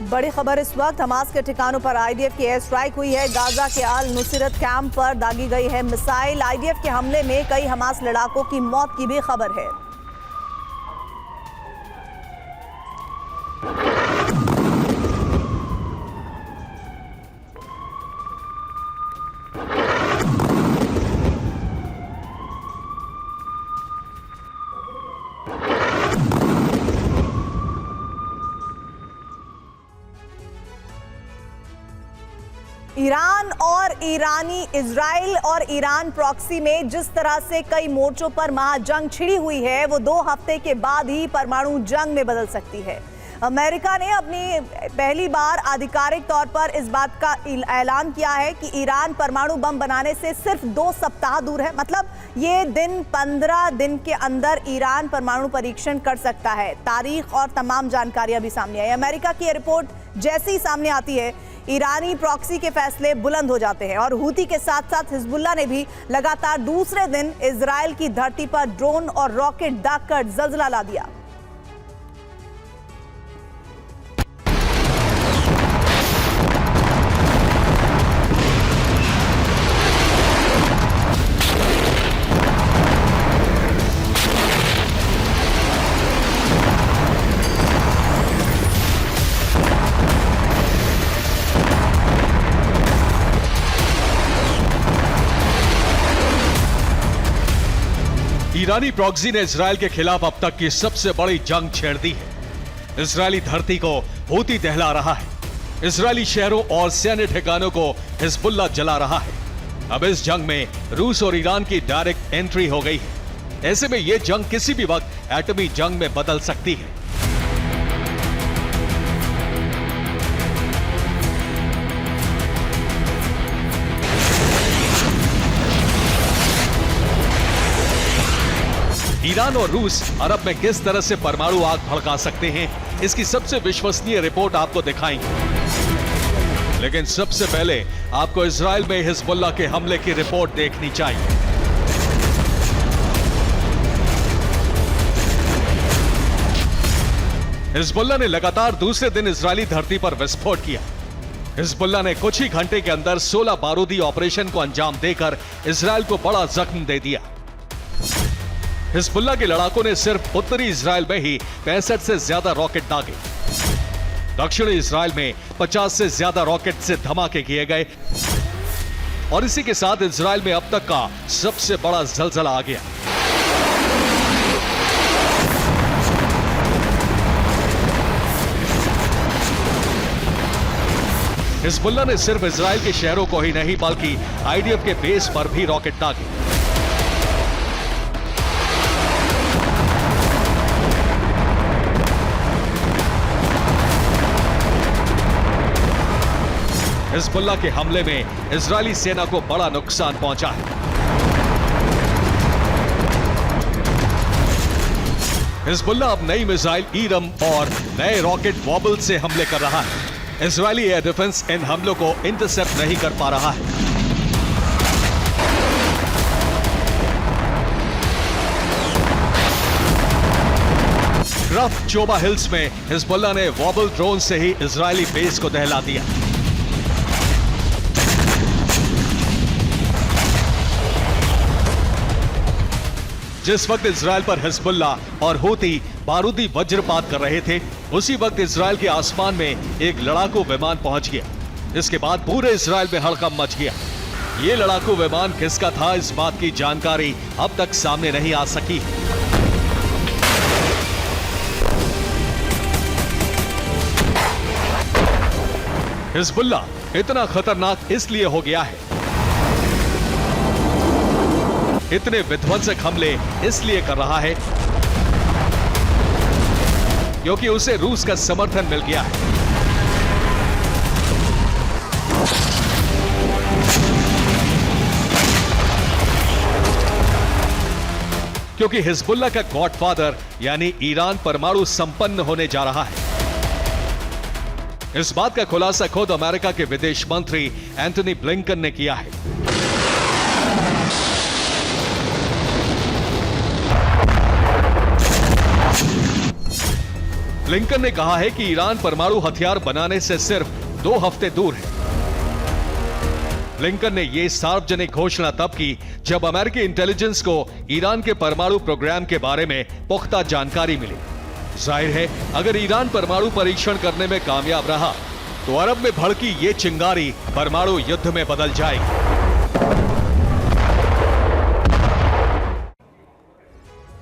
बड़ी खबर इस वक्त हमास के ठिकानों पर आईडीएफ की एयर स्ट्राइक हुई है। गाजा के अल नुसरत कैंप पर दागी गई है मिसाइल। आईडीएफ के हमले में कई हमास लड़ाकों की मौत की भी खबर है। ईरान और ईरानी इजराइल और ईरान प्रॉक्सी में जिस तरह से कई मोर्चों पर महाजंग छिड़ी हुई है, वो 2 हफ्ते के बाद ही परमाणु जंग में बदल सकती है। अमेरिका ने अपनी पहली बार आधिकारिक तौर पर इस बात का ऐलान किया है कि ईरान परमाणु बम बनाने से सिर्फ 2 सप्ताह दूर है। मतलब ये दिन 15 दिन के अंदर ईरान परमाणु परीक्षण कर सकता है। तारीख और तमाम जानकारियां भी सामने आई। अमेरिका की रिपोर्ट जैसे ही सामने आती है, ईरानी प्रॉक्सी के फैसले बुलंद हो जाते हैं और हूती के साथ साथ हिजबुल्लाह ने भी लगातार दूसरे दिन इजराइल की धरती पर ड्रोन और रॉकेट दागकर जलजला ला दिया। ईरानी प्रॉक्सी ने इजराइल के खिलाफ अब तक की सबसे बड़ी जंग छेड़ दी है। इजरायली धरती को हूती दहला रहा है। इजरायली शहरों और सैन्य ठिकानों को हिजबुल्लाह जला रहा है। अब इस जंग में रूस और ईरान की डायरेक्ट एंट्री हो गई है। ऐसे में यह जंग किसी भी वक्त एटमी जंग में बदल सकती है। ईरान और रूस अरब में किस तरह से परमाणु आग भड़का सकते हैं, इसकी सबसे विश्वसनीय रिपोर्ट आपको दिखाएंगे। लेकिन सबसे पहले आपको इजराइल में हिजबुल्लाह के हमले की रिपोर्ट देखनी चाहिए। हिजबुल्लाह ने लगातार दूसरे दिन इजरायली धरती पर विस्फोट किया। हिजबुल्लाह ने कुछ ही घंटे के अंदर 16 बारूदी ऑपरेशन को अंजाम देकर इजराइल को बड़ा जख्म दे दिया। हिजबुल्लाह के लड़ाकों ने सिर्फ उत्तरी इजराइल में ही 65 से ज्यादा रॉकेट दागे। दक्षिणी इजराइल में 50 से ज्यादा रॉकेट से धमाके किए गए और इसी के साथ इजराइल में अब तक का सबसे बड़ा जलजला आ गया। हिजबुल्लाह ने सिर्फ इजराइल के शहरों को ही नहीं बल्कि आईडीएफ के बेस पर भी रॉकेट दागे। हिजबुल्लाह के हमले में इजरायली सेना को बड़ा नुकसान पहुंचा है। हिजबुल्लाह अब नई मिसाइल ईरम और नए रॉकेट वॉबल से हमले कर रहा है। इजरायली एयर डिफेंस इन हमलों को इंटरसेप्ट नहीं कर पा रहा है। रफ चोबा हिल्स में हिजबुल्लाह ने वॉबल ड्रोन से ही इजरायली बेस को दहला दिया। जिस वक्त इजराइल पर हिजबुल्लाह और हूती बारूदी वज्रपात कर रहे थे, उसी वक्त इजराइल के आसमान में एक लड़ाकू विमान पहुंच गया। इसके बाद पूरे इजराइल में हड़कंप मच गया। ये लड़ाकू विमान किसका था, इस बात की जानकारी अब तक सामने नहीं आ सकी। हिजबुल्लाह इतना खतरनाक इसलिए हो गया है, इतने विध्वंसक हमले इसलिए कर रहा है क्योंकि उसे रूस का समर्थन मिल गया है। क्योंकि हिजबुल्लाह का गॉडफादर यानी ईरान परमाणु संपन्न होने जा रहा है। इस बात का खुलासा खुद अमेरिका के विदेश मंत्री एंटनी ब्लिंकन ने किया है। ब्लिंकन ने कहा है कि ईरान परमाणु हथियार बनाने से सिर्फ 2 हफ्ते दूर है। ब्लिंकन ने यह सार्वजनिक घोषणा तब की जब अमेरिकी इंटेलिजेंस को ईरान के परमाणु प्रोग्राम के बारे में पुख्ता जानकारी मिली। जाहिर है, अगर ईरान परमाणु परीक्षण करने में कामयाब रहा तो अरब में भड़की ये चिंगारी परमाणु युद्ध में बदल जाएगी।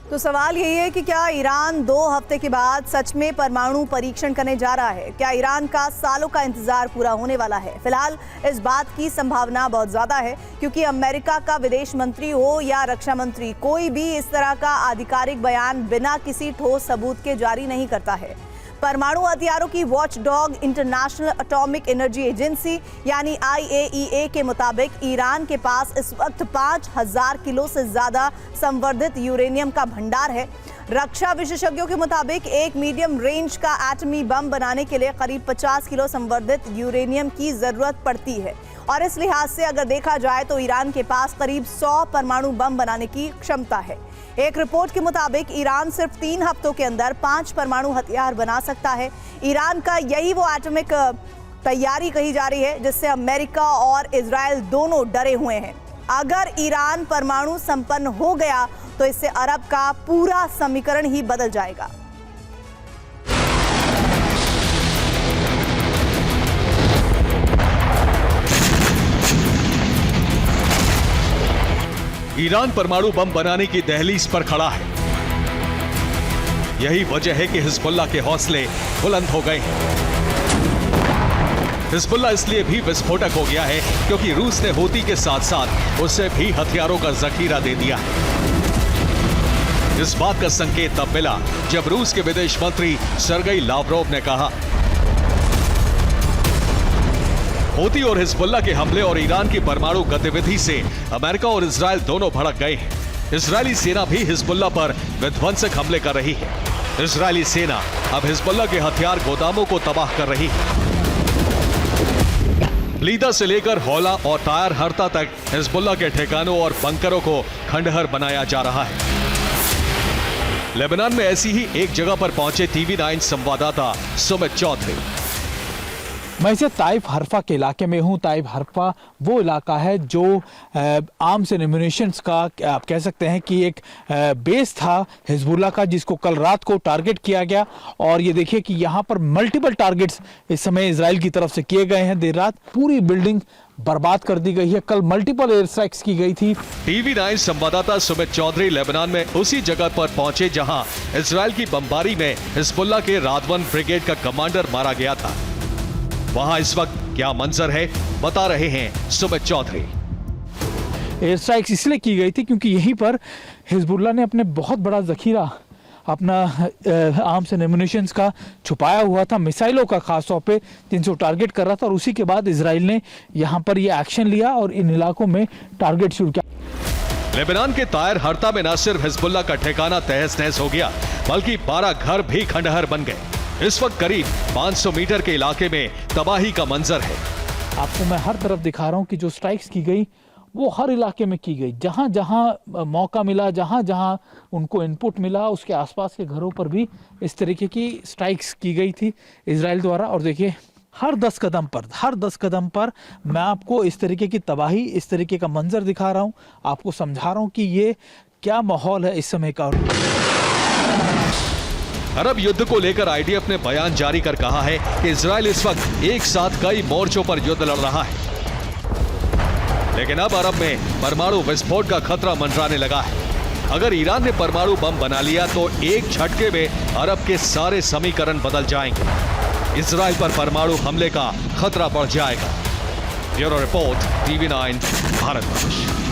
तो सवाल यही है कि क्या ईरान 2 हफ्ते के बाद सच में परमाणु परीक्षण करने जा रहा है? क्या ईरान का सालों का इंतजार पूरा होने वाला है? फिलहाल इस बात की संभावना बहुत ज्यादा है, क्योंकि अमेरिका का विदेश मंत्री हो या रक्षा मंत्री, कोई भी इस तरह का आधिकारिक बयान बिना किसी ठोस सबूत के जारी नहीं करता है। परमाणु हथियारों की watchdog international atomic energy agency यानी IAEA के मुताबिक ईरान के पास इस वक्त 5000 किलो से ज्यादा संवर्धित यूरेनियम का भंडार है। रक्षा विशेषज्ञों के मुताबिक एक मीडियम रेंज का एटमी बम बनाने के लिए करीब 50 किलो संवर्धित यूरेनियम की जरूरत पड़ती है, और इस लिहाज से अगर देखा जाए तो ईरान के पास करीब 100 परमाणु बम बनाने की क्षमता है। एक रिपोर्ट के मुताबिक ईरान सिर्फ 3 हफ्तों के अंदर 5 परमाणु हथियार बना सकता है। ईरान का यही वो एटॉमिक तैयारी कही जा रही है जिससे अमेरिका और इजराइल दोनों डरे हुए हैं। अगर ईरान परमाणु संपन्न हो गया तो इससे अरब का पूरा समीकरण ही बदल जाएगा। ईरान परमाणु बम बनाने की दहलीज पर खड़ा है। यही वजह है कि हिजबुल्लाह के हौसले बुलंद हो गए हैं। हिजबुल्लाह इसलिए भी विस्फोटक हो गया है क्योंकि रूस ने हूती के साथ साथ उसे भी हथियारों का जखीरा दे दिया है। इस बात का संकेत तब मिला जब रूस के विदेश मंत्री सर्गेई लावरोव ने कहा, हूती और हिजबुल्लाह के हमले और ईरान की परमाणु गतिविधि से अमेरिका और इजराइल दोनों भड़क गए हैं। इजरायली सेना भी हिजबुल्लाह पर विध्वंसक हमले कर रही है। इजरायली सेना अब हिजबुल्लाह के हथियार गोदामों को तबाह कर रही है। लीदा से लेकर हौला और टायर हरता तक हिजबुल्लाह के ठिकानों और बंकरों को खंडहर बनाया जा रहा है। लेबनान में ऐसी ही एक जगह पर पहुंचे TV9 संवाददाता सुमित चौधरी। मैं इसे ताइफ हरफा के इलाके में हूँ। ताइफ हरफा वो इलाका है जो आर्म्स एंड एम्यूनिशंस का आप कह सकते हैं कि एक बेस था हिजबुल्लाह का, जिसको कल रात को टारगेट किया गया। और ये देखिए कि यहाँ पर मल्टीपल टारगेट्स इस समय इजराइल की तरफ से किए गए हैं। देर रात पूरी बिल्डिंग बर्बाद कर दी गई है। कल मल्टीपल एयर स्ट्राइक्स की गई थी। TV9 संवाददाता सुमित चौधरी लेबनान में उसी जगह पर पहुंचे जहां इजराइल की बमबारी में हिजबुल्लाह के रादवन ब्रिगेड का कमांडर मारा गया था। वहां इस वक्त क्या मंजर है, बता रहे हैं सुमित चौधरी। एयर स्ट्राइक्स इसलिए की गई थी क्योंकि यहीं पर हिजबुल्लाह ने अपने बहुत बड़ा जखीरा अपना आर्म्स एंड एम्यूनिशंस का छुपाया हुआ था, मिसाइलों का खास तौर पे, जिनको टारगेट कर रहा था। और उसी के बाद इजराइल ने यहाँ पर ये एक्शन लिया और इन इलाकों में टारगेट शुरू किया। लेबनान के तायर हरता में न सिर्फ हिजबुल्लाह का ठिकाना तहस नहस हो गया, बल्कि 12 घर भी खंडहर बन गए। इस वक्त करीब 500 मीटर के इलाके में तबाही का मंजर है। आपको मैं हर तरफ दिखा रहा हूँ कि जो स्ट्राइक्स की गई वो हर इलाके में की गई। जहाँ जहाँ मौका मिला, जहाँ जहाँ उनको इनपुट मिला, उसके आसपास के घरों पर भी इस तरीके की स्ट्राइक्स की गई थी इजराइल द्वारा। और देखिए हर 10 कदम पर मैं आपको इस तरीके की तबाही, इस तरीके का मंजर दिखा रहा हूँ, आपको समझा रहा हूँ कि ये क्या माहौल है इस समय का। अरब युद्ध को लेकर IDF ने बयान जारी कर कहा है कि इजराइल इस वक्त एक साथ कई मोर्चों पर युद्ध लड़ रहा है। लेकिन अब अरब में परमाणु विस्फोट का खतरा मंडराने लगा है। अगर ईरान ने परमाणु बम बना लिया तो एक झटके में अरब के सारे समीकरण बदल जाएंगे। इजराइल पर परमाणु हमले का खतरा बढ़ जाएगा। Bureau report, TV9 Bharatvarsh.